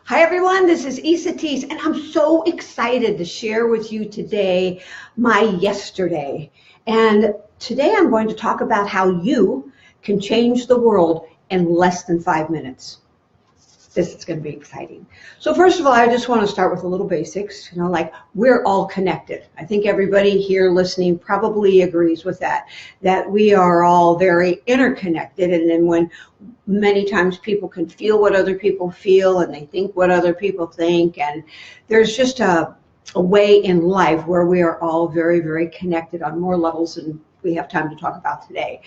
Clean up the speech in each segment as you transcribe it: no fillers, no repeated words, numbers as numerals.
Hi everyone, this is Esateys, and I'm so excited to share with you today my yesterday. And today I'm going to talk about how you can change the world in less than 5 minutes. This is going to be exciting. So first of all, I just want to start with a little basics, like we're all connected. I think everybody here listening probably agrees with that we are all very interconnected. And then when many times people can feel what other people feel and they think what other people think. And there's just a way in life where we are all very, very connected on more levels than we have time to talk about today.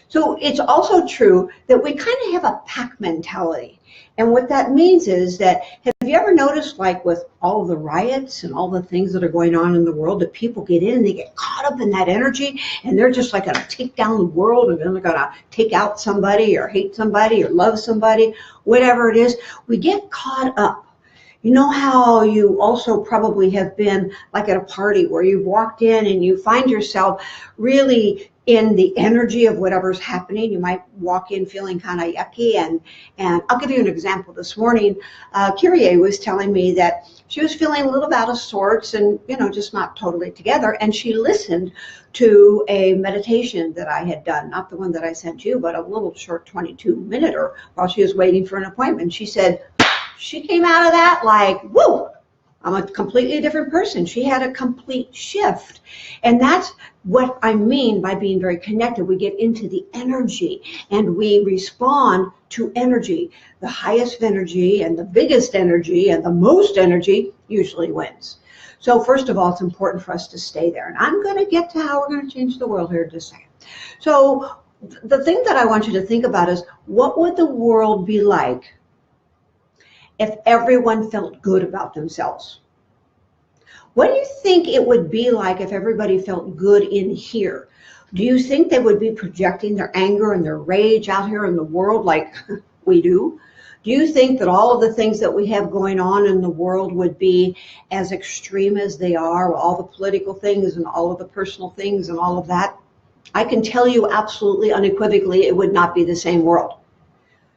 So it's also true that we kind of have a pack mentality. And what that means is that, have you ever noticed, like with all of the riots and all the things that are going on in the world, that people get in and they get caught up in that energy and they're just like going to take down the world, and then they're going to take out somebody or hate somebody or love somebody, whatever it is. We get caught up. You know how you also probably have been like at a party where you've walked in and you find yourself really in the energy of whatever's happening. You might walk in feeling kind of yucky, and I'll give you an example. This morning, Kyrie was telling me that she was feeling a little out of sorts and, just not totally together. And she listened to a meditation that I had done, not the one that I sent you, but a little short 22-minute while she was waiting for an appointment. She said she came out of that like, whoa, I'm a completely different person. She had a complete shift. And that's what I mean by being very connected. We get into the energy and we respond to energy. The highest energy and the biggest energy and the most energy usually wins. So first of all, it's important for us to stay there. And I'm going to get to how we're going to change the world here in just a second. So the thing that I want you to think about is, what would the world be like if everyone felt good about themselves? What do you think it would be like if everybody felt good in here? Do you think they would be projecting their anger and their rage out here in the world like we do? Do you think that all of the things that we have going on in the world would be as extreme as they are, all the political things and all of the personal things and all of that? I can tell you absolutely unequivocally it would not be the same world.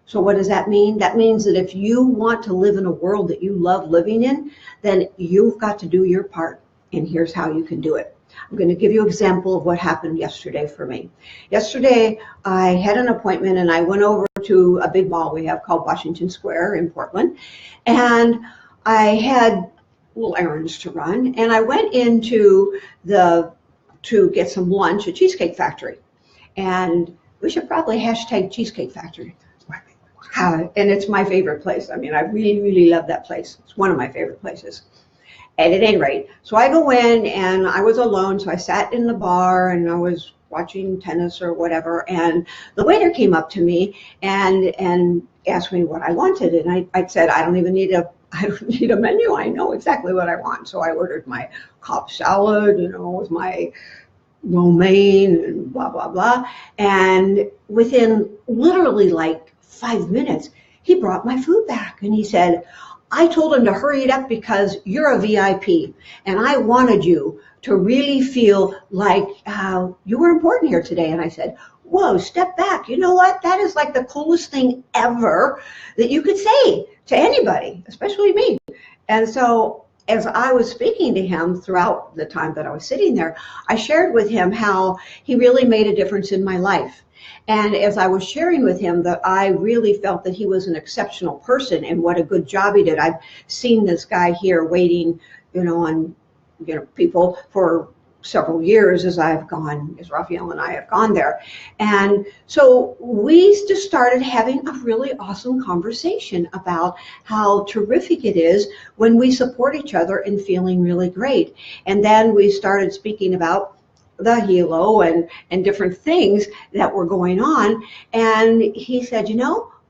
So what does that mean? That means that if you want to live in a world that you love living in, then you've got to do your part. And here's how you can do it. I'm going to give you an example of what happened yesterday for me. Yesterday, I had an appointment and I went over to a big mall we have called Washington Square in Portland. And I had little errands to run. And I went into to get some lunch at Cheesecake Factory. And we should probably hashtag Cheesecake Factory. And it's my favorite place. I mean, I really, really love that place. It's one of my favorite places. And at any rate, so I go in and I was alone. So I sat in the bar and I was watching tennis or whatever. And the waiter came up to me and asked me what I wanted. And I said, I don't need a menu. I know exactly what I want. So I ordered my Cobb salad, with my romaine and blah, blah, blah. And within literally like 5 minutes, he brought my food back and he said, I told him to hurry it up because you're a VIP and I wanted you to really feel like you were important here today. And I said, whoa, step back. You know what? That is like the coolest thing ever that you could say to anybody, especially me. And so as I was speaking to him throughout the time that I was sitting there, I shared with him how he really made a difference in my life. And as I was sharing with him that I really felt that he was an exceptional person and what a good job he did. I've seen this guy here waiting, on, people for several years as Raphael and I have gone there. And so we just started having a really awesome conversation about how terrific it is when we support each other and feeling really great. And then we started speaking about the halo and different things that were going on. And he said,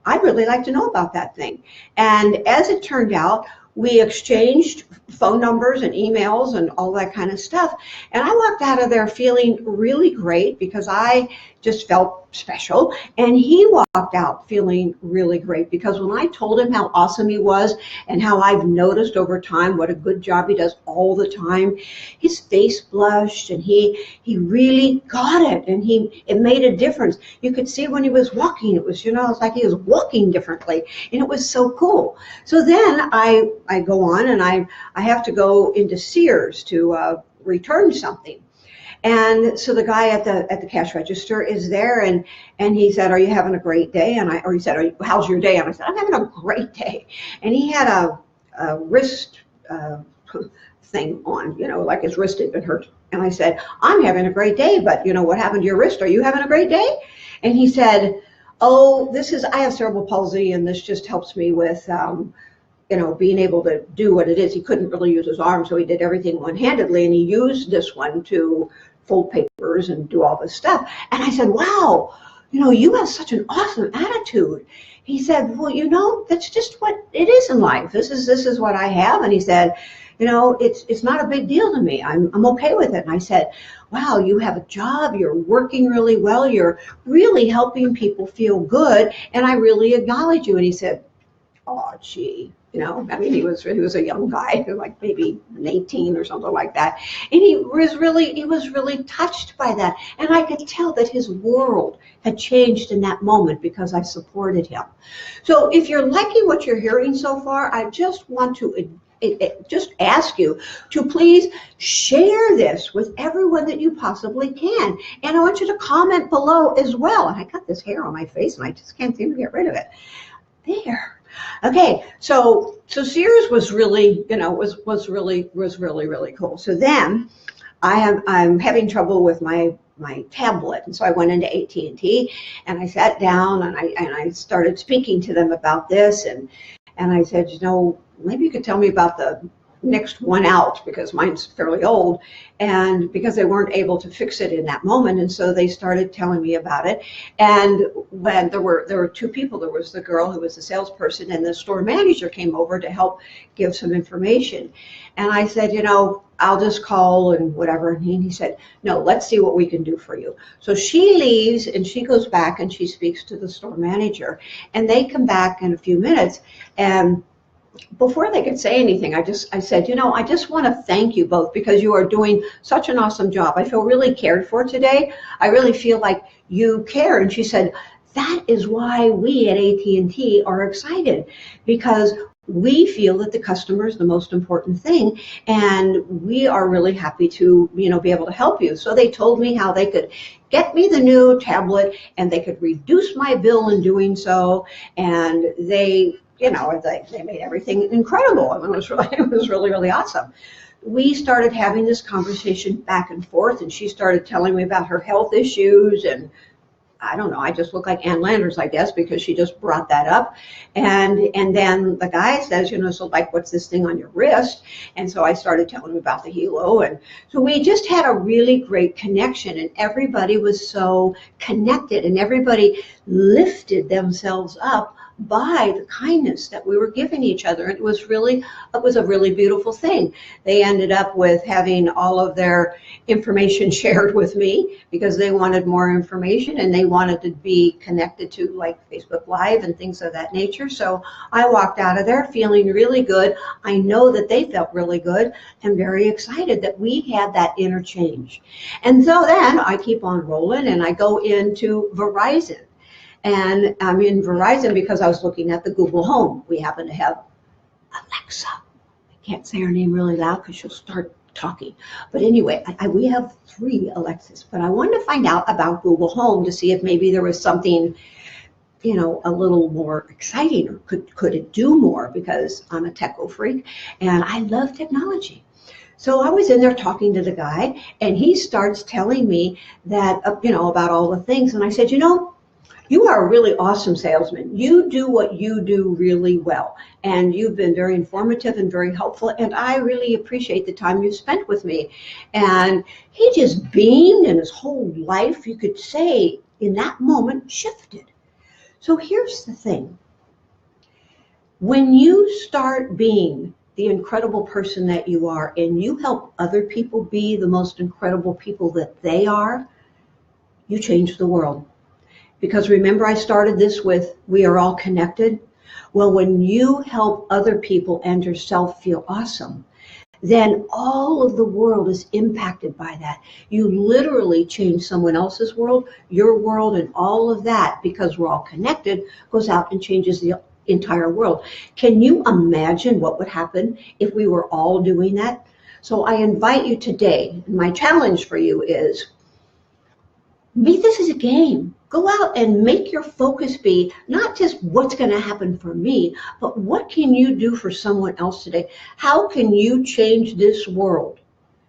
I'd really like to know about that thing. And as it turned out, we exchanged phone numbers and emails and all that kind of stuff. And I walked out of there feeling really great because I just felt special. And he walked out feeling really great, because when I told him how awesome he was and how I've noticed over time what a good job he does all the time, his face blushed, and he really got it, and it made a difference. You could see when he was walking, it was, it's like he was walking differently, and it was so cool. So then I go on, and I have to go into Sears to return something. And so the guy at the cash register is there, and he said, "Are you having a great day?" Or he said, "How's your day?" And I said, "I'm having a great day." And he had a wrist thing on, like his wrist had been hurt. And I said, "I'm having a great day, but what happened to your wrist? Are you having a great day?" And he said, "Oh, I have cerebral palsy, and this just helps me with being able to do what it is." He couldn't really use his arm, so he did everything one-handedly, and he used this one to fold papers and do all this stuff. And I said, "Wow, you have such an awesome attitude." He said, "Well, that's just what it is in life. This is what I have." And he said, it's not a big deal to me. I'm okay with it." And I said, "Wow, you have a job, you're working really well, you're really helping people feel good, and I really acknowledge you." And he said, "Oh, gee." He was a young guy, like maybe 18 or something like that. And he was really touched by that. And I could tell that his world had changed in that moment because I supported him. So if you're liking what you're hearing so far, I just want to just ask you to please share this with everyone that you possibly can. And I want you to comment below as well. And I got this hair on my face, and I just can't seem to get rid of it. There. Okay, so Sears was really, was really cool. So then I'm having trouble with my tablet, and so I went into AT&T, and I sat down, and I started speaking to them about this, and I said, maybe you could tell me about the next one out, because mine's fairly old, and because they weren't able to fix it in that moment. And so they started telling me about it. And when there were two people, there was the girl who was the salesperson, and the store manager came over to help give some information. And I said, I'll just call and whatever. And he said, "No, let's see what we can do for you." So she leaves, and she goes back, and she speaks to the store manager, and they come back in a few minutes. And before they could say anything, I said, I just want to thank you both, because you are doing such an awesome job. I feel really cared for today. I really feel like you care. And she said, "That is why we at AT&T are excited, because we feel that the customer is the most important thing, and we are really happy to, be able to help you." So they told me how they could get me the new tablet, and they could reduce my bill in doing so, and they made everything incredible. I mean, it was really awesome. We started having this conversation back and forth, and she started telling me about her health issues, and I don't know, I just look like Ann Landers, I guess, because she just brought that up. And then the guy says, "So like, what's this thing on your wrist?" And so I started telling him about the helo. And so we just had a really great connection, and everybody was so connected, and everybody lifted themselves up by the kindness that we were giving each other. And it was a really beautiful thing. They ended up with having all of their information shared with me, because they wanted more information, and they wanted to be connected to like Facebook Live and things of that nature. So I walked out of there feeling really good. I know that they felt really good, and very excited that we had that interchange. And so then I keep on rolling, and I go into Verizon. And I'm in Verizon because I was looking at the Google Home. We happen to have Alexa. I can't say her name really loud because she'll start talking. But anyway, we have 3 Alexas. But I wanted to find out about Google Home to see if maybe there was something, a little more exciting, or could it do more, because I'm a techo freak and I love technology. So I was in there talking to the guy, and he starts telling me that, about all the things. And I said, "You are a really awesome salesman. You do what you do really well. And you've been very informative and very helpful. And I really appreciate the time you spent with me." And he just beamed, and his whole life, you could say, in that moment, shifted. So here's the thing. When you start being the incredible person that you are, and you help other people be the most incredible people that they are, you change the world. Because remember, I started this with, we are all connected. Well, when you help other people and yourself feel awesome, then all of the world is impacted by that. You literally change someone else's world, your world, and all of that, because we're all connected, goes out and changes the entire world. Can you imagine what would happen if we were all doing that? So I invite you today, and my challenge for you is, make this as a game. Go out and make your focus be not just what's going to happen for me, but what can you do for someone else today? How can you change this world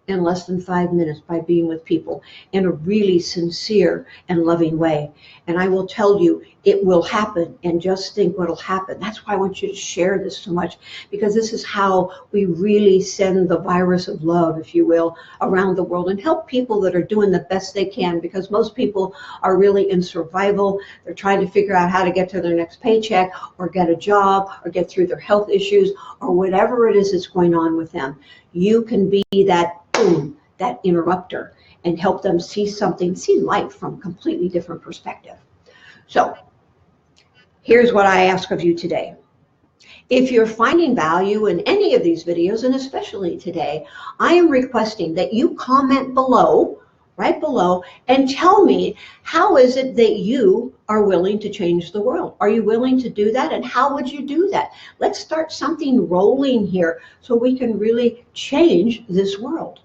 in less than 5 minutes by being with people in a really sincere and loving way? And I will tell you, it will happen. And just think what'll happen. That's why I want you to share this so much, because this is how we really send the virus of love, if you will, around the world and help people that are doing the best they can, because most people are really in survival. They're trying to figure out how to get to their next paycheck or get a job or get through their health issues or whatever it is that's going on with them. You can be that boom, that interrupter, and help them see life from a completely different perspective. So here's what I ask of you today. If you're finding value in any of these videos, and especially today, I am requesting that you comment below, right below, and tell me, how is it that you are willing to change the world? Are you willing to do that? And how would you do that? Let's start something rolling here so we can really change this world.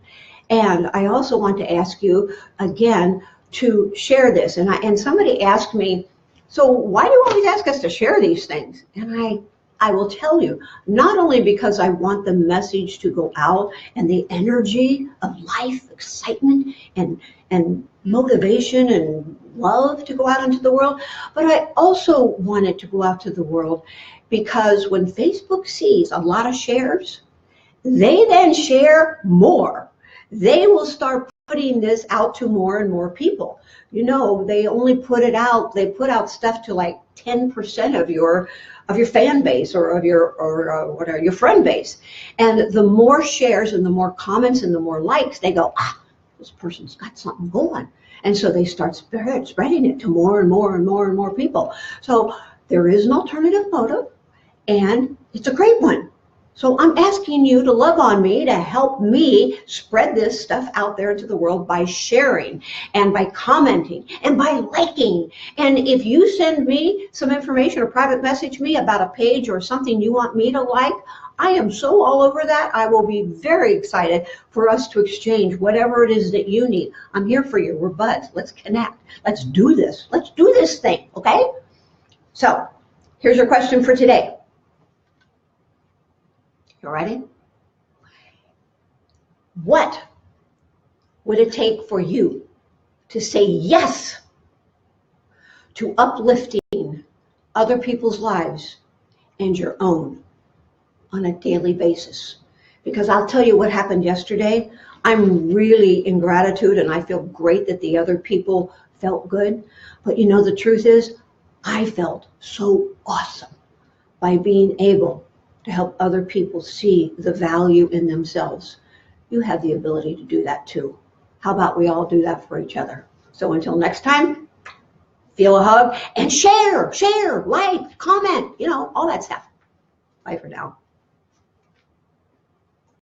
And I also want to ask you again to share this. And somebody asked me, so why do you always ask us to share these things? And I will tell you, not only because I want the message to go out and the energy of life, excitement, and motivation and love to go out into the world, but I also want it to go out to the world because when Facebook sees a lot of shares, they then share more. They will start putting this out to more and more people. You know, they only put it out, they put out stuff to like 10% of your fan base or of your friend base. And the more shares and the more comments and the more likes, they go, this person's got something going. And so they start spreading it to more and more and more and more people. So there is an alternative motive, and it's a great one. So I'm asking you to love on me, to help me spread this stuff out there into the world by sharing and by commenting and by liking. And if you send me some information or private message me about a page or something you want me to like, I am so all over that. I will be very excited for us to exchange whatever it is that you need. I'm here for you. We're buds. Let's connect. Let's do this. Let's do this thing, okay? So here's your question for today. You ready? What would it take for you to say yes to uplifting other people's lives and your own on a daily basis? Because I'll tell you what happened yesterday. I'm really in gratitude and I feel great that the other people felt good. But you know, the truth is, I felt so awesome by being able to help other people see the value in themselves. You have the ability to do that too. How about we all do that for each other? So until next time, feel a hug and share, like, comment, you know, all that stuff. Bye for now.